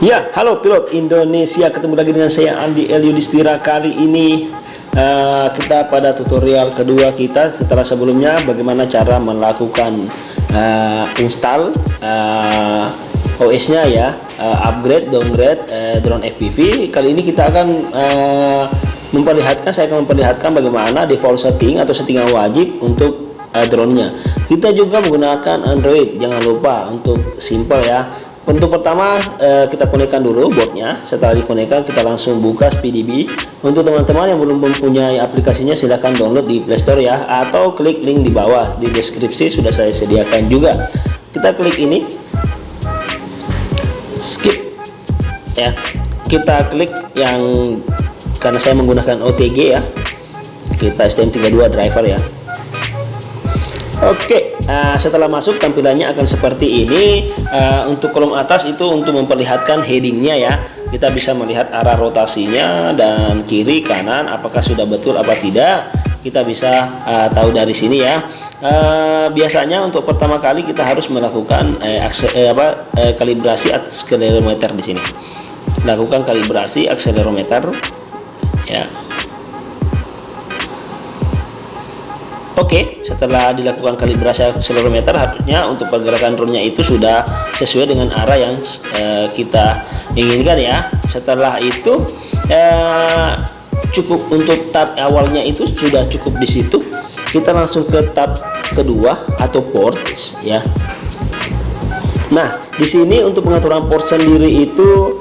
Ya, halo pilot Indonesia, ketemu lagi dengan saya Andi L. Yudhistira. Kali ini kita pada tutorial kedua kita setelah sebelumnya bagaimana cara melakukan install OS-nya ya, upgrade, downgrade drone FPV. Kali ini kita akan saya akan memperlihatkan bagaimana default setting atau settingan wajib untuk drone-nya. Kita juga menggunakan Android, jangan lupa untuk simple ya. Untuk pertama kita konekkan dulu boardnya. Setelah dikonekkan kita langsung buka SpeeDB. Untuk teman-teman yang belum mempunyai aplikasinya silahkan download di Play Store ya, atau klik link di bawah di deskripsi, sudah saya sediakan juga. Kita klik ini, skip ya, kita klik yang, karena saya menggunakan OTG ya, kita STM32 driver ya. Oke, setelah masuk tampilannya akan seperti ini. Untuk kolom atas itu untuk memperlihatkan headingnya ya. Kita bisa melihat arah rotasinya dan kiri kanan apakah sudah betul apa tidak. Kita bisa tahu dari sini ya. Biasanya untuk pertama kali kita harus melakukan kalibrasi akselerometer di sini. Lakukan kalibrasi akselerometer ya. Oke, setelah dilakukan kalibrasi akselerometer, harusnya untuk pergerakan drone-nya itu sudah sesuai dengan arah yang kita inginkan ya. Setelah itu cukup untuk tab awalnya itu sudah cukup di situ. Kita langsung ke tab kedua atau ports ya. Nah, di sini untuk pengaturan port sendiri itu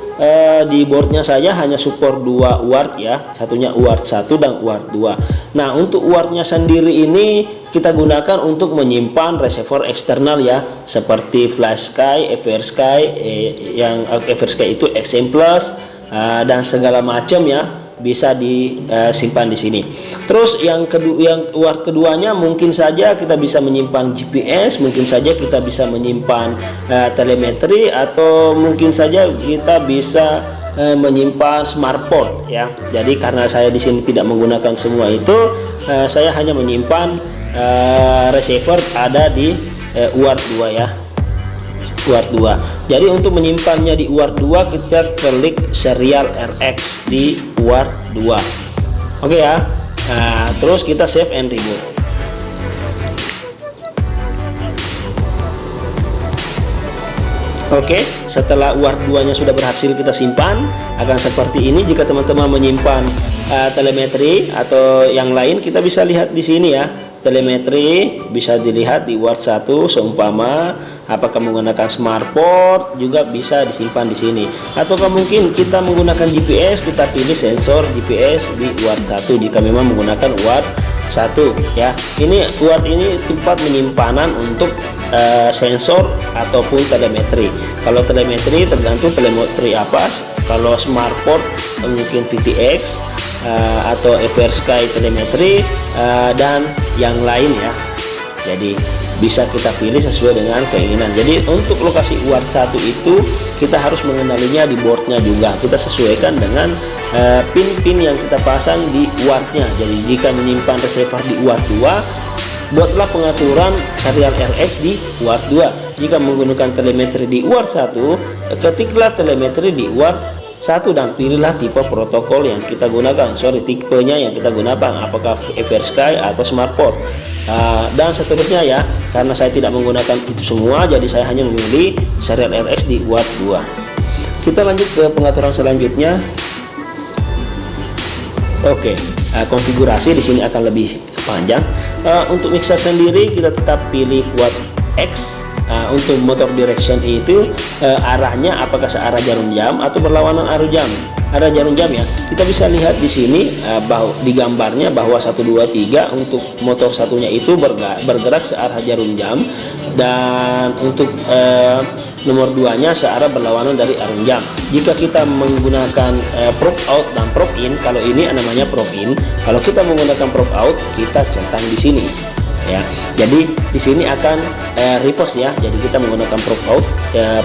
di boardnya saya hanya support 2 UART ya, satunya UART 1 dan UART 2. Nah, untuk UART-nya sendiri ini kita gunakan untuk menyimpan receiver eksternal ya, seperti FlashSky, FrSky, yang FrSky itu XM Plus dan segala macam ya, bisa disimpan di sini. Terus yang UART keduanya mungkin saja kita bisa menyimpan GPS, mungkin saja kita bisa menyimpan telemetri, atau mungkin saja kita bisa menyimpan smart port ya. Jadi karena saya di sini tidak menggunakan semua itu, saya hanya menyimpan receiver ada di UART 2 ya. UART 2. Jadi untuk menyimpannya di UART 2 kita klik serial RX di UART 2. Oke ya. Nah, terus kita save and reboot. Oke, setelah UART 2 nya sudah berhasil kita simpan, akan seperti ini. Jika teman-teman menyimpan telemetri atau yang lain, kita bisa lihat di sini ya. Telemetri bisa dilihat di UART 1, seumpama apakah menggunakan smart port juga bisa disimpan di sini. Atau mungkin kita menggunakan GPS, kita pilih sensor GPS di UART 1 jika memang menggunakan UART 1 ya. Ini UART ini tempat penyimpanan untuk sensor ataupun telemetri. Kalau telemetri tergantung telemetri apa. Kalau smart port mungkin VTX atau FrSky telemetri dan yang lain ya. Jadi bisa kita pilih sesuai dengan keinginan. Jadi untuk lokasi UART 1 itu kita harus mengenalinya di boardnya juga. Kita sesuaikan dengan pin-pin yang kita pasang di UART-nya. Jadi jika menyimpan receiver di UART 2, buatlah pengaturan serial RX di UART 2. Jika menggunakan telemetri di UART 1, ketiklah telemetri di UART 1 dan pilihlah tipe protokol yang kita gunakan, tipenya yang kita gunakan, apakah FrSky atau smart port dan seterusnya ya. Karena saya tidak menggunakan itu semua, jadi saya hanya memilih serial RX di UART 2. Kita lanjut ke pengaturan selanjutnya. Oke, konfigurasi di sini akan lebih panjang. Untuk mixer sendiri kita tetap pilih Quad X. Untuk motor direction itu arahnya apakah searah jarum jam atau berlawanan arah jarum jam ya. Kita bisa lihat di sini bahwa di gambarnya bahwa 1 2 3 untuk motor satunya itu bergerak searah jarum jam, dan untuk nomor 2 nya searah berlawanan dari arah jam. Jika kita menggunakan prop out dan prop in, kalau ini namanya prop in, kalau kita menggunakan prop out kita centang di sini ya. Jadi di sini akan reverse ya. Jadi kita menggunakan prop out,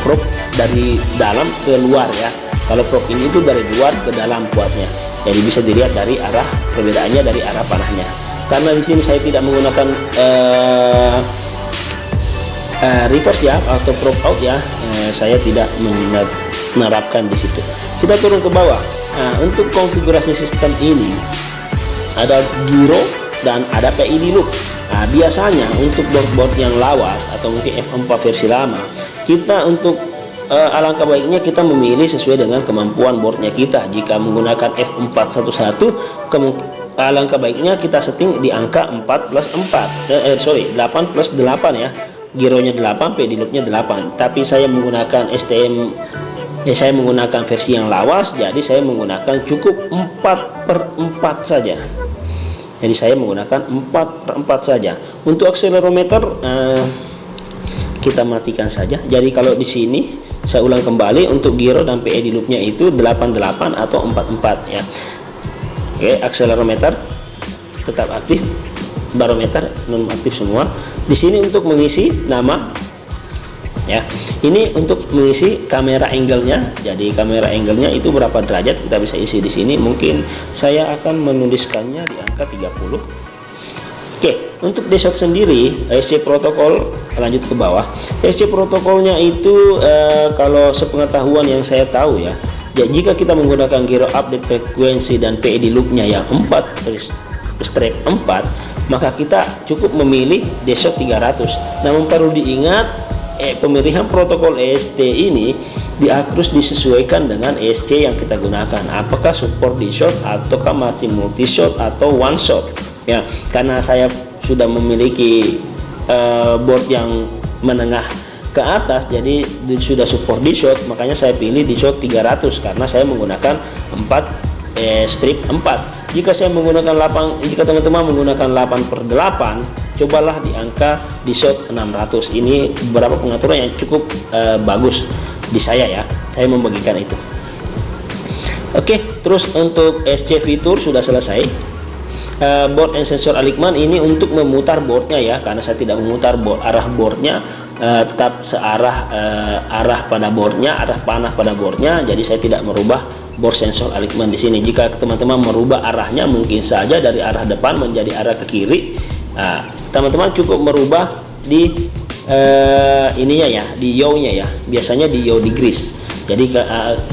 prop dari dalam ke luar ya. Kalau prop ini itu dari luar ke dalam kuatnya. Jadi bisa dilihat dari arah, perbedaannya dari arah panahnya. Karena di sini saya tidak menggunakan reverse ya atau prop out ya, saya tidak menerapkan di situ. Kita turun ke bawah. Nah, untuk konfigurasi sistem ini ada gyro dan ada PID loop. Nah, biasanya untuk board-board yang lawas atau mungkin F4 versi lama, kita untuk alangkah baiknya kita memilih sesuai dengan kemampuan boardnya kita. Jika menggunakan F411, alangkah baiknya kita setting di angka 4 plus 4, 8 plus 8 ya. Gironya 8, PID loopnya 8. Tapi saya menggunakan STM, saya menggunakan versi yang lawas, jadi saya menggunakan cukup 4/4 saja. Jadi saya menggunakan 4/4 saja. Untuk akselerometer kita matikan saja. Jadi kalau di sini saya ulang kembali, untuk giro dan PID loopnya itu 88 atau 44 ya. Oke, akselerometer tetap aktif, barometer non aktif semua. Di sini untuk mengisi nama ya. Ini untuk mengisi kamera angle-nya. Jadi kamera angle-nya itu berapa derajat kita bisa isi di sini. Mungkin saya akan menuliskannya di angka 30. Oke, untuk dashot sendiri SC protokol, lanjut ke bawah. SC protokolnya itu kalau sepengetahuan yang saya tahu ya, jika kita menggunakan gyro update frekuensi dan PID loopnya yang 4/4, maka kita cukup memilih dashot 300. Namun perlu diingat, pemilihan protokol EST ini harus disesuaikan dengan ESC yang kita gunakan. Apakah support di shot ataukah masih multi shot atau one shot ya. Karena saya sudah memiliki board yang menengah ke atas, jadi sudah support di shot, makanya saya pilih di shot 300 karena saya menggunakan 4/4. Jika saya menggunakan 8, jika teman-teman menggunakan 8/8, cobalah di angka di shot 600. Ini beberapa pengaturan yang cukup bagus di saya ya. Saya membagikan itu. Oke, terus untuk SC fitur sudah selesai. Board and sensor alignement ini untuk memutar boardnya ya, karena saya tidak memutar arah boardnya, tetap searah arah pada boardnya, arah panah pada boardnya. Jadi saya tidak merubah board sensor alignement di sini. Jika teman-teman merubah arahnya, mungkin saja dari arah depan menjadi arah ke kiri. Teman-teman cukup merubah di ininya ya, di yaw-nya ya. Biasanya di yaw degrees. Jadi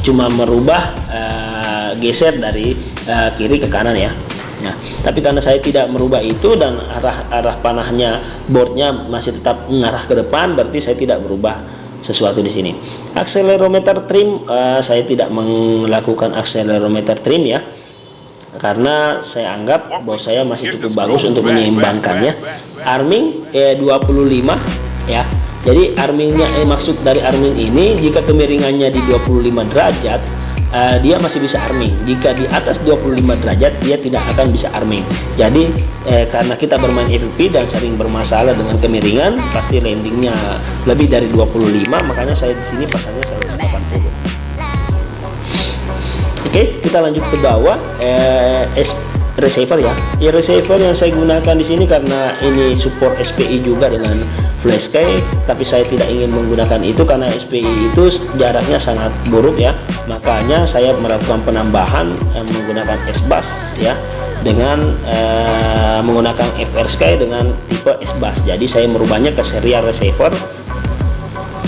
cuma merubah geser dari kiri ke kanan ya. Nah, tapi karena saya tidak merubah itu dan arah panahnya boardnya masih tetap mengarah ke depan, berarti saya tidak merubah sesuatu di sini. Akselerometer trim, saya tidak melakukan akselerometer trim ya, karena saya anggap bahwa saya masih cukup bagus untuk menyeimbangkannya. Arming 25 ya. Jadi armingnya, maksud dari arming ini, jika kemiringannya di 25 derajat, dia masih bisa arming. Jika di atas 25 derajat, dia tidak akan bisa arming. Jadi karena kita bermain FPV dan sering bermasalah dengan kemiringan, pasti landingnya lebih dari 25, makanya saya di sini pasangnya 180. Oke, kita lanjut ke bawah. Receiver ya. Receiver yang saya gunakan di sini karena ini support SPI juga dengan flash key, tapi saya tidak ingin menggunakan itu karena SPI itu jaraknya sangat buruk ya. Makanya saya melakukan penambahan menggunakan S-Bus ya, dengan menggunakan FR Sky dengan tipe S-Bus. Jadi saya merubahnya ke serial receiver.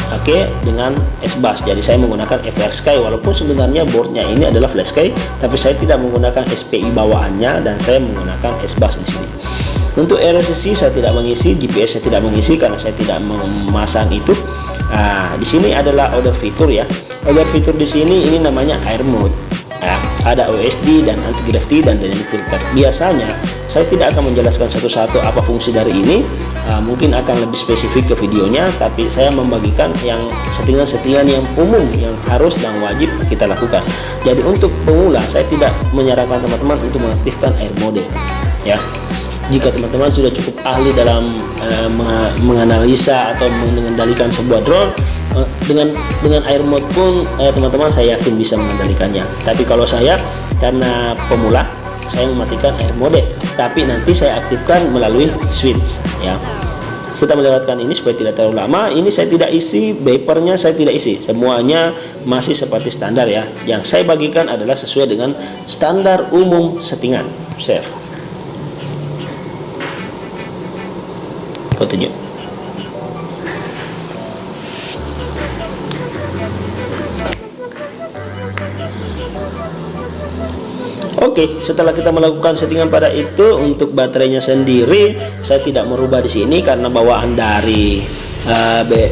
Oke, dengan S-Bus. Jadi saya menggunakan FR Sky, walaupun sebenarnya boardnya ini adalah flash sky, tapi saya tidak menggunakan SPI bawaannya dan saya menggunakan S-Bus di sini. Untuk RSSI saya tidak mengisi, GPS saya tidak mengisi karena saya tidak memasang itu. Nah, di sini adalah order fitur ya. Order fitur di sini ini namanya air mode. Nah, ada OSD dan anti gravity dan dynamic filter. Biasanya saya tidak akan menjelaskan satu-satu apa fungsi dari ini, mungkin akan lebih spesifik ke videonya, tapi saya membagikan yang settingan-settingan yang umum yang harus dan wajib kita lakukan. Jadi untuk pemula saya tidak menyarankan teman-teman untuk mengaktifkan air mode ya. Jika teman-teman sudah cukup ahli dalam menganalisa atau mengendalikan sebuah drone, dengan air mode pun teman-teman saya yakin bisa mengendalikannya. Tapi kalau saya karena pemula, saya mematikan air mode, tapi nanti saya aktifkan melalui switch ya. Kita melewatkan ini supaya tidak terlalu lama. Ini saya tidak isi, beepernya saya tidak isi, semuanya masih seperti standar ya. Yang saya bagikan adalah sesuai dengan standar umum settingan. Save. Fotonya. Oke, setelah kita melakukan settingan pada itu, untuk baterainya sendiri saya tidak merubah di sini karena bawaan dari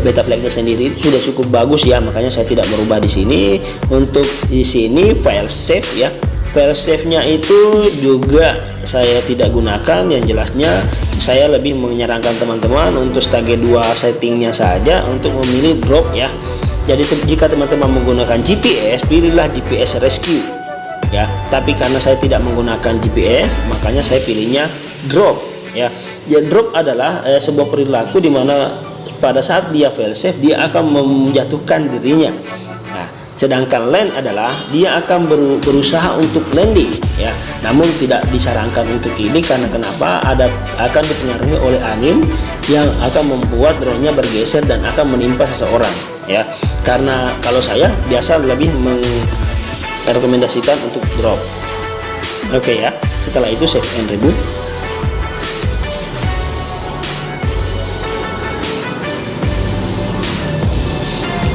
Betaflight-nya sendiri sudah cukup bagus ya, makanya saya tidak merubah di sini. Untuk di sini file save ya, file save-nya itu juga saya tidak gunakan. Yang jelasnya saya lebih menyarankan teman-teman untuk stage 2 settingnya saja untuk memilih drop ya. Jadi jika teman-teman menggunakan GPS, pilihlah GPS rescue ya, tapi karena saya tidak menggunakan GPS, makanya saya pilihnya drop ya. Ya, drop adalah sebuah perilaku di mana pada saat dia fail safe dia akan menjatuhkan dirinya. Nah, sedangkan land adalah dia akan berusaha untuk landing ya, namun tidak disarankan untuk ini karena kenapa, akan dipengaruhi oleh angin yang akan membuat drone-nya bergeser dan akan menimpa seseorang ya. Karena kalau saya biasa lebih merekomendasikan untuk drop. Oke ya, setelah itu save and reboot.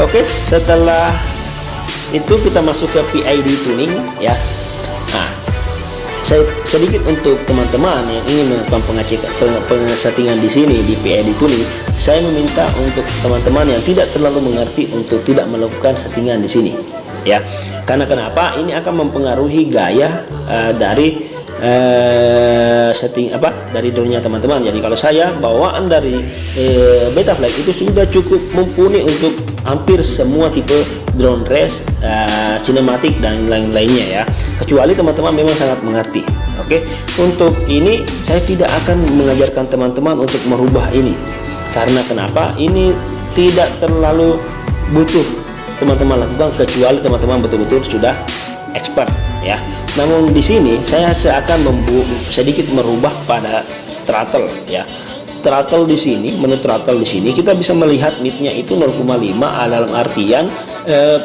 Oke, setelah itu kita masuk ke PID tuning ya. Nah, saya sedikit untuk teman-teman yang ingin melakukan pengesettingan di sini di PID tuning, saya meminta untuk teman-teman yang tidak terlalu mengerti untuk tidak melakukan settingan di sini ya. Karena kenapa? Ini akan mempengaruhi gaya dari setting dari drone-nya teman-teman. Jadi kalau saya bawaan dari Betaflight itu sudah cukup mumpuni untuk hampir semua tipe drone race, cinematic dan lain-lainnya ya, kecuali teman-teman memang sangat mengerti. Oke, untuk ini saya tidak akan mengajarkan teman-teman untuk merubah ini karena kenapa, ini tidak terlalu butuh teman-teman lakukan kecuali teman-teman betul-betul sudah expert ya. Namun di sini saya akan sedikit merubah pada throttle ya. Throttle di sini, menu throttle di sini kita bisa melihat midnya itu 0,5 dalam artian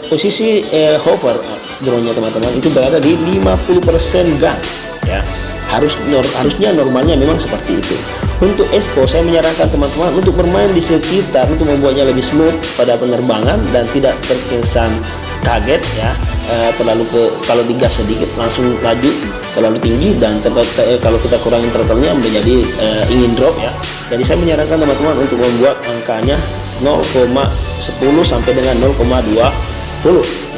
posisi hover drone-nya teman-teman itu berada di 50% gun ya. Harusnya normalnya memang seperti itu. Untuk expo saya menyarankan teman-teman untuk bermain di sekitar untuk membuatnya lebih smooth pada penerbangan dan tidak terkesan kaget ya, kalau digas sedikit langsung laju terlalu tinggi, dan kalau kita kurangin throttle-nya menjadi ingin drop ya. Jadi saya menyarankan teman-teman untuk membuat angkanya 0,10 sampai dengan 0,20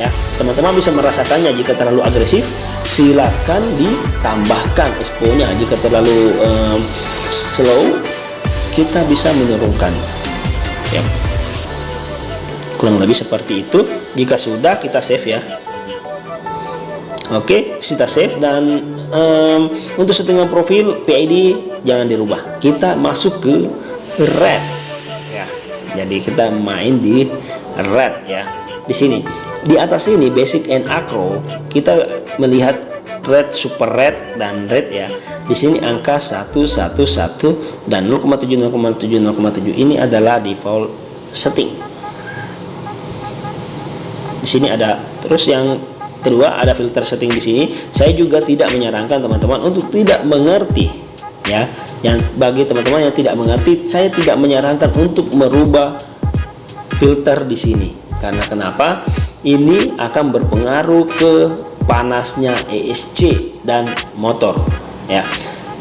ya. Teman-teman bisa merasakannya. Jika terlalu agresif silakan ditambahkan expo-nya, jika terlalu slow kita bisa menurunkan ya. Kurang lebih seperti itu. Jika sudah kita save ya. Oke, kita save. Dan untuk settingan profil PID jangan dirubah, kita masuk ke red ya. Jadi kita main di red ya. Di sini di atas ini basic and acro kita melihat red, super red dan red ya. Di sini angka 111 dan 0,7 ini adalah default setting. Di sini ada, terus yang kedua ada filter setting di sini. Saya juga tidak menyarankan teman-teman untuk tidak mengerti ya. Yang bagi teman-teman yang tidak mengerti, saya tidak menyarankan untuk merubah filter di sini. Karena kenapa? Ini akan berpengaruh ke panasnya ESC dan motor ya.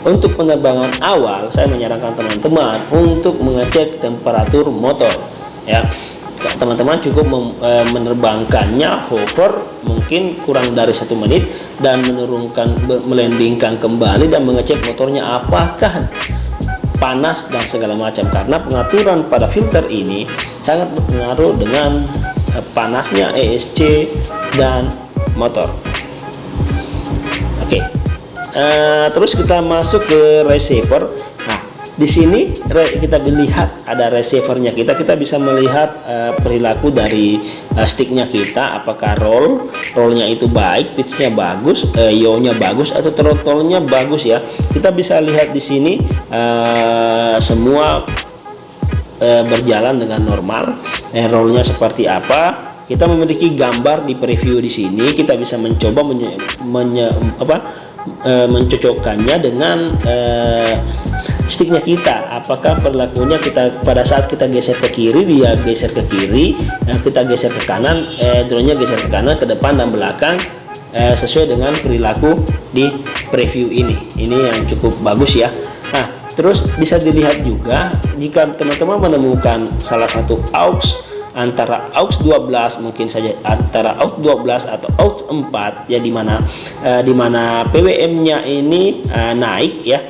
Untuk penerbangan awal saya menyarankan teman-teman untuk mengecek temperatur motor ya. Teman-teman cukup menerbangkannya hover mungkin kurang dari 1 menit dan melandingkan kembali dan mengecek motornya apakah panas dan segala macam, karena pengaturan pada filter ini sangat berpengaruh dengan panasnya ESC dan motor. Oke. Terus kita masuk ke receiver. Nah, di sini kita lihat ada receivernya kita bisa melihat perilaku dari sticknya kita, apakah rollnya itu baik, pitchnya bagus, yaw-nya bagus atau throttle-nya bagus ya. Kita bisa lihat di sini semua berjalan dengan normal. Rollnya seperti apa? Kita memiliki gambar di preview di sini. Kita bisa mencoba mencocokkannya dengan sticknya kita. Apakah perilakunya kita pada saat kita geser ke kiri dia geser ke kiri, kita geser ke kanan, drone-nya geser ke kanan, ke depan dan belakang, sesuai dengan perilaku di preview ini yang cukup bagus ya. Nah, terus bisa dilihat juga jika teman-teman menemukan salah satu aux antara aux 12, mungkin saja antara aux 12 atau aux 4 ya, dimana PWM-nya ini naik ya,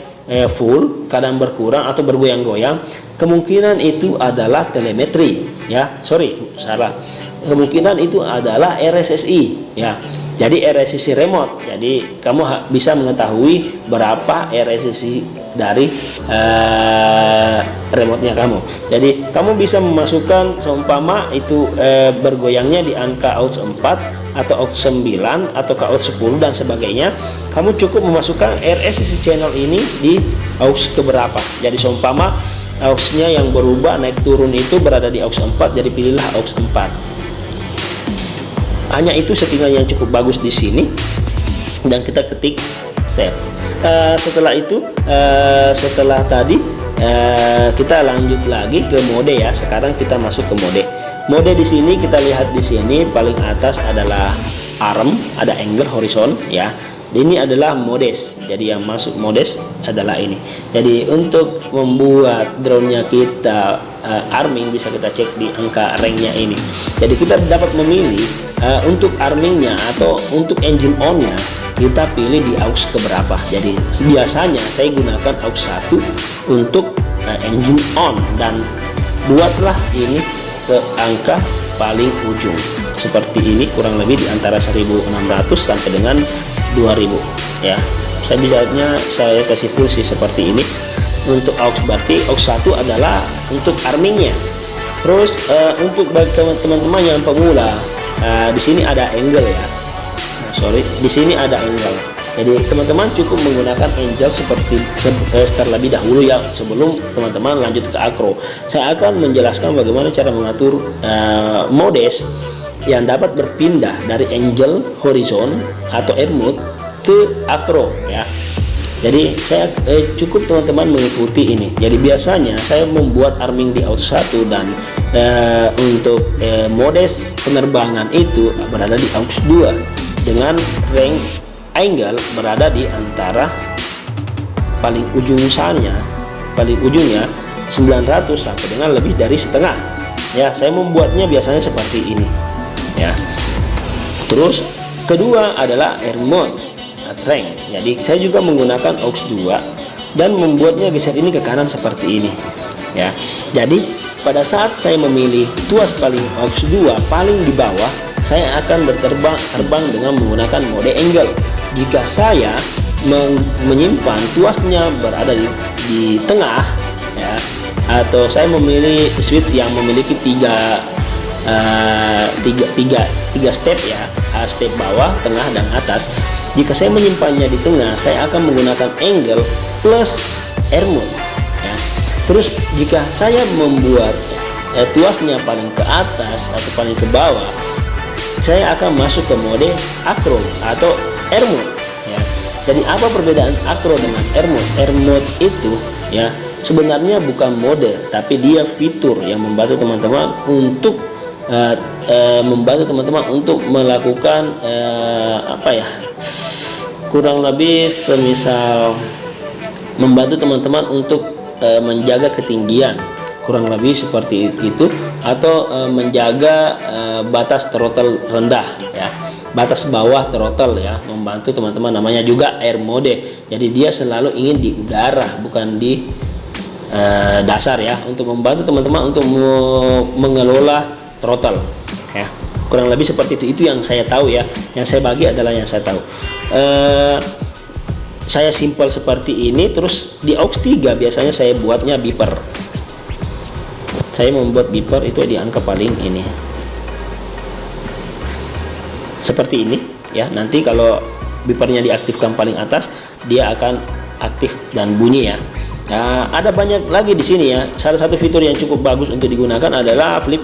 full, kadang berkurang atau bergoyang-goyang, kemungkinan itu adalah telemetri ya, salah, kemungkinan itu adalah RSSI ya. Jadi RSSI remote, jadi kamu bisa mengetahui berapa RSSI dari remote-nya kamu. Jadi kamu bisa memasukkan seumpama itu bergoyangnya di angka aux 4 atau aux 9 atau aux 10 dan sebagainya. Kamu cukup memasukkan RSSI channel ini di aux keberapa. Jadi seumpama aux-nya yang berubah naik turun itu berada di aux 4, jadi pilihlah aux 4. Hanya itu settingan yang cukup bagus di sini, dan kita ketik save. Setelah itu, setelah tadi kita lanjut lagi ke mode ya. Sekarang kita masuk ke mode. Mode di sini kita lihat di sini paling atas adalah arm, ada angle horizon ya. Ini adalah modes. Jadi yang masuk modes adalah ini. Jadi untuk membuat drone-nya kita arming bisa kita cek di angka rank-nya ini. Jadi kita dapat memilih untuk arming-nya atau untuk engine on-nya kita pilih di aux keberapa. Jadi biasanya saya gunakan aux 1 untuk engine on dan buatlah ini ke angka paling ujung seperti ini, kurang lebih di antara 1600 sampai dengan 2000 ya. Saya kasih full sih seperti ini. Untuk aux berarti aux 1 adalah untuk armingnya. Terus untuk bagi teman-teman yang pemula, di sini ada angle ya. Di sini ada angle. Jadi teman-teman cukup menggunakan angle seperti terlebih dahulu ya, sebelum teman-teman lanjut ke acro. Saya akan menjelaskan bagaimana cara mengatur modes yang dapat berpindah dari angle horizon atau air mode ke acro ya. Jadi saya cukup teman-teman mengikuti ini. Jadi biasanya saya membuat arming di aux 1 dan untuk modes penerbangan itu berada di aux 2 dengan range angle berada di antara paling ujungnya 900 sampai dengan lebih dari setengah ya. Saya membuatnya biasanya seperti ini ya. Terus kedua adalah air mode rank. Jadi saya juga menggunakan aux 2 dan membuatnya geser ini ke kanan seperti ini ya. Jadi pada saat saya memilih tuas paling aux 2 paling di bawah, saya akan terbang dengan menggunakan mode angle. Jika saya menyimpan tuasnya berada di tengah ya, atau saya memilih switch yang memiliki tiga step ya, step bawah, tengah, dan atas. Jika saya menyimpannya di tengah, saya akan menggunakan angle plus air mode ya. Terus jika saya membuat tuasnya paling ke atas atau paling ke bawah, saya akan masuk ke mode acro atau air mode ya. Jadi apa perbedaan acro dengan air mode? Air mode itu ya sebenarnya bukan mode, tapi dia fitur yang membantu teman-teman untuk melakukan kurang lebih semisal membantu teman-teman untuk menjaga ketinggian, kurang lebih seperti itu, atau menjaga batas throttle rendah ya, batas bawah throttle ya, membantu teman-teman. Namanya juga air mode. Jadi dia selalu ingin di udara, bukan di dasar ya, untuk membantu teman-teman untuk mengelola throttle ya, kurang lebih seperti itu yang saya tahu ya. Yang saya bagi adalah yang saya tahu. Saya simpel seperti ini. Terus di aux 3 biasanya saya buatnya beeper. Saya membuat beeper itu di angka paling ini seperti ini ya. Nanti kalau beepernya diaktifkan paling atas, dia akan aktif dan bunyi ya. Nah, ada banyak lagi di sini ya. Salah satu fitur yang cukup bagus untuk digunakan adalah flip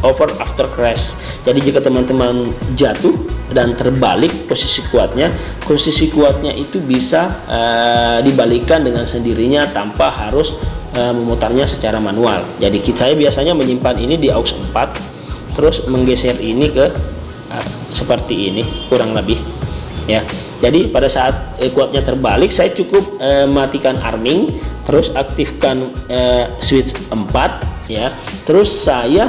over after crash. Jadi jika teman-teman jatuh dan terbalik, posisi kuatnya itu bisa dibalikan dengan sendirinya tanpa harus memutarnya secara manual. Jadi saya biasanya menyimpan ini di aux 4, terus menggeser ini ke seperti ini kurang lebih ya. Jadi pada saat kuatnya terbalik, saya cukup matikan arming, terus aktifkan switch 4 ya, terus saya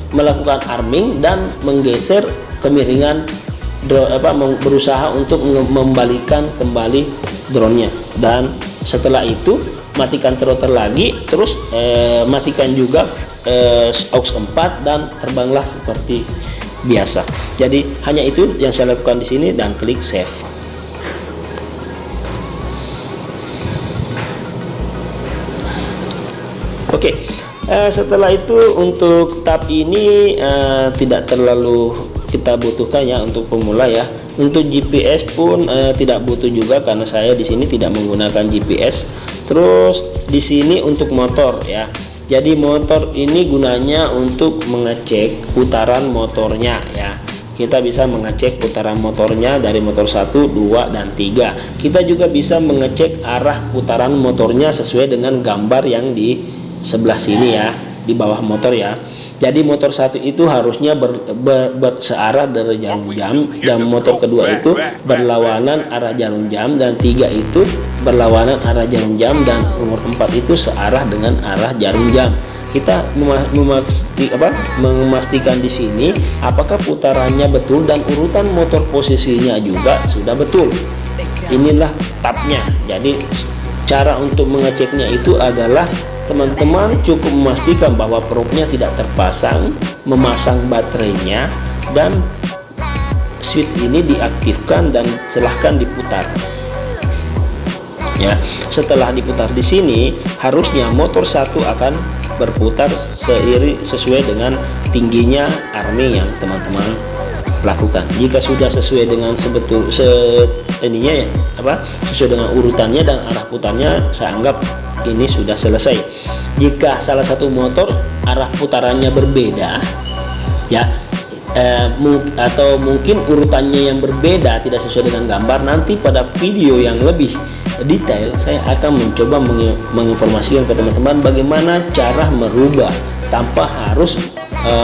melakukan arming dan menggeser kemiringan berusaha untuk membalikan kembali drone-nya. Dan setelah itu matikan throttle lagi, terus matikan juga aux 4 dan terbanglah seperti biasa. Jadi hanya itu yang saya lakukan di sini dan klik save. Oke, setelah itu untuk tab ini tidak terlalu kita butuhkan ya untuk pemula ya. Untuk GPS pun tidak butuh juga karena saya di sini tidak menggunakan GPS. Terus di sini untuk motor ya. Jadi motor ini gunanya untuk mengecek putaran motornya ya. Kita bisa mengecek putaran motornya dari motor 1, 2, dan 3. Kita juga bisa mengecek arah putaran motornya sesuai dengan gambar yang di sebelah sini ya, di bawah motor ya. Jadi motor 1 itu harusnya searah dari jarum jam, dan motor kedua itu berlawanan arah jarum jam, dan 3 itu berlawanan arah jarum jam, dan nomor 4 itu searah dengan arah jarum jam. Kita memastikan di sini apakah putarannya betul dan urutan motor posisinya juga sudah betul. Inilah tabnya. Jadi cara untuk mengeceknya itu adalah teman-teman cukup memastikan bahwa probe-nya tidak terpasang, memasang baterainya, dan switch ini diaktifkan dan silahkan diputar. Ya, setelah diputar di sini, harusnya motor 1 akan berputar sesuai dengan tingginya arming yang teman-teman lakukan. Jika sudah sesuai dengan sesuai dengan urutannya dan arah putarnya, saya anggap ini sudah selesai. Jika salah satu motor arah putarannya berbeda ya, atau mungkin urutannya yang berbeda tidak sesuai dengan gambar, nanti pada video yang lebih detail saya akan mencoba menginformasikan ke teman-teman bagaimana cara merubah tanpa harus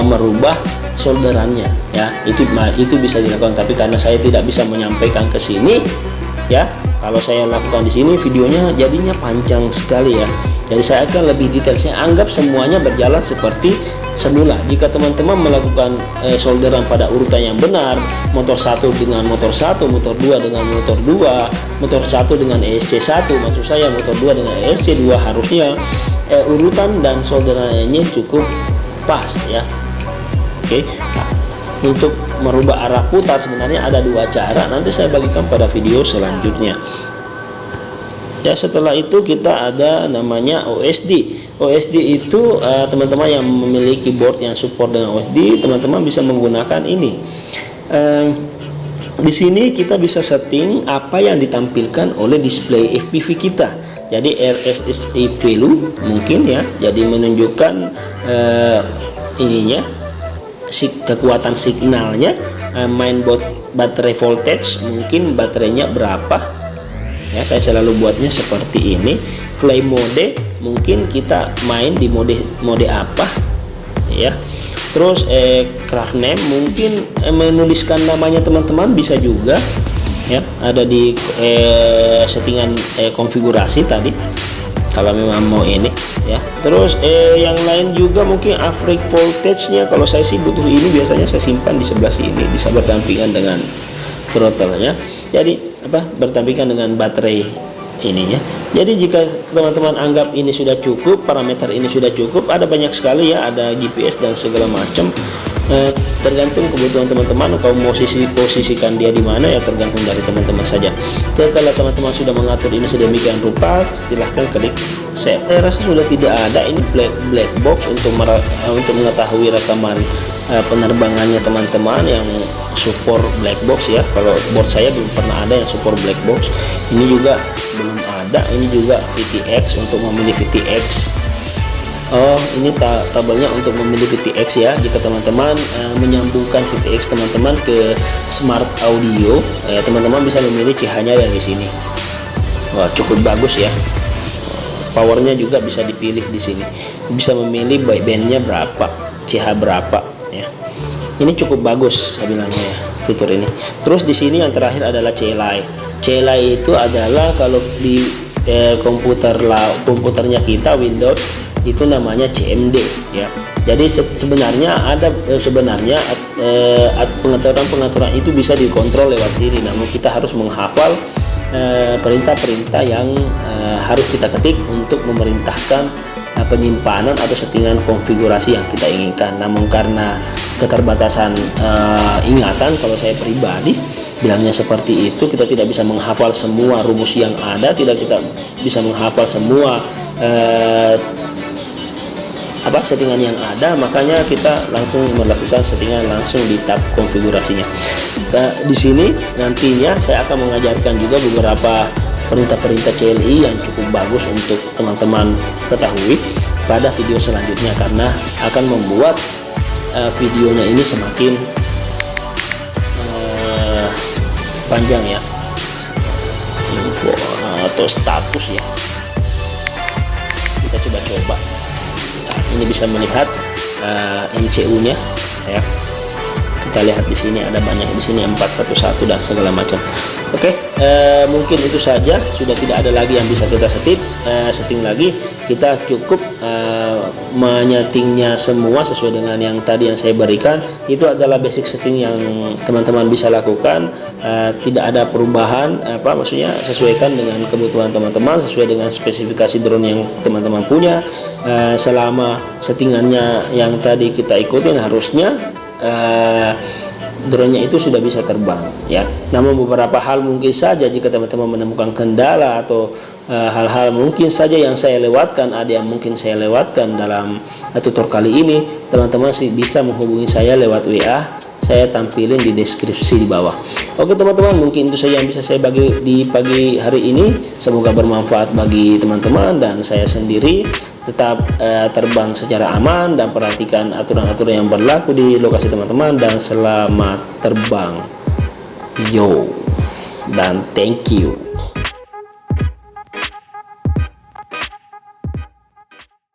merubah solderannya ya. Itu bisa dilakukan, tapi karena saya tidak bisa menyampaikan ke sini ya, kalau saya lakukan di sini videonya jadinya panjang sekali ya. Jadi saya akan lebih detail. Saya anggap semuanya berjalan seperti semula. Jika teman-teman melakukan solderan pada urutan yang benar, motor 1 dengan motor 1, motor 2 dengan motor 2, motor 1 dengan ESC1, maksud saya motor 2 dengan ESC2, harusnya urutan dan solderannya cukup pas ya. Oke. Nah, untuk merubah arah putar sebenarnya ada 2 cara, nanti saya bagikan pada video selanjutnya ya. Setelah itu kita ada namanya OSD. OSD itu teman-teman yang memiliki board yang support dengan OSD, teman-teman bisa menggunakan ini. Di sini kita bisa setting apa yang ditampilkan oleh display FPV kita. Jadi RSSI value mungkin ya, jadi menunjukkan kekuatan signalnya, mainboard baterai voltage, mungkin baterainya berapa ya. Saya selalu buatnya seperti ini. Play mode, mungkin kita main di mode apa ya. Terus craft name, mungkin menuliskan namanya teman-teman bisa juga ya, ada di settingan konfigurasi tadi kalau memang mau ini ya. Terus yang lain juga mungkin average voltage-nya, kalau saya sih butuh ini, biasanya saya simpan di sebelah sini, bisa berdampingan dengan throttle-nya. Jadi berdampingan dengan baterai ininya. Jadi jika teman-teman anggap ini sudah cukup, parameter ini sudah cukup, ada banyak sekali ya, ada GPS dan segala macam. Tergantung kebutuhan teman-teman, kalau mau posisikan dia di mana ya, tergantung dari teman-teman saja. Setelah teman-teman sudah mengatur ini sedemikian rupa, silahkan klik save. Saya rasa sudah tidak ada ini black box untuk mengetahui rekaman penerbangannya teman-teman yang support black box ya. Kalau board saya belum pernah ada yang support black box, ini juga belum ada. Ini juga VTX, untuk memilih VTX. Oh, ini tabelnya untuk memilih VTX ya. Jika teman-teman menyambungkan VTX teman-teman ke smart audio, teman-teman bisa memilih CH-nya dari sini. Wah, cukup bagus ya. Powernya juga bisa dipilih di sini. Bisa memilih bandnya berapa, CH berapa ya. Ini cukup bagus saya bilangnya ya. fitur ini. Terus di sini yang terakhir adalah CLI. CLI itu adalah kalau di komputernya kita Windows itu namanya CMD ya. Jadi sebenarnya pengaturan itu bisa dikontrol lewat sini, namun kita harus menghafal perintah-perintah yang harus kita ketik untuk memerintahkan penyimpanan atau settingan konfigurasi yang kita inginkan. Namun karena keterbatasan ingatan, kalau saya pribadi bilangnya seperti itu, kita tidak bisa menghafal semua rumus yang ada, tidak kita bisa menghafal semua settingan yang ada, makanya kita langsung melakukan settingan langsung di tab konfigurasinya. Di sini nantinya saya akan mengajarkan juga beberapa perintah-perintah CLI yang cukup bagus untuk teman-teman ketahui pada video selanjutnya, karena akan membuat videonya ini semakin panjang ya. Info atau status ya, kita coba-coba. Ini bisa melihat MCU-nya ya. Kita lihat di sini ada banyak, di sini 411 dan segala macam. Oke, mungkin itu saja, sudah tidak ada lagi yang bisa kita setting lagi. Kita cukup menyetingnya semua sesuai dengan yang tadi yang saya berikan. Itu adalah basic setting yang teman-teman bisa lakukan. Tidak ada perubahan, maksudnya sesuaikan dengan kebutuhan teman-teman, sesuai dengan spesifikasi drone yang teman-teman punya. Selama settingannya yang tadi kita ikutin, harusnya drone-nya itu sudah bisa terbang ya. Namun beberapa hal mungkin saja jika teman-teman menemukan kendala atau hal-hal mungkin saja yang saya lewatkan, ada yang mungkin saya lewatkan dalam tutor kali ini, teman-teman sih bisa menghubungi saya lewat WA, saya tampilin di deskripsi di bawah. Oke teman-teman, mungkin itu saja yang bisa saya bagi di pagi hari ini. Semoga bermanfaat bagi teman-teman dan saya sendiri. Tetap terbang secara aman dan perhatikan aturan-aturan yang berlaku di lokasi teman-teman, dan selamat terbang yo, dan thank you.